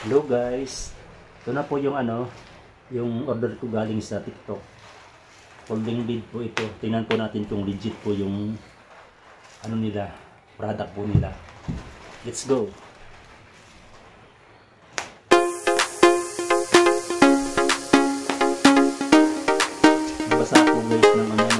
Hello guys, ito na po yung yung order ko galing sa TikTok. Folding lid po ito. Tingnan po natin kung legit po yung nila, product po nila. Let's go. Basa po guys ng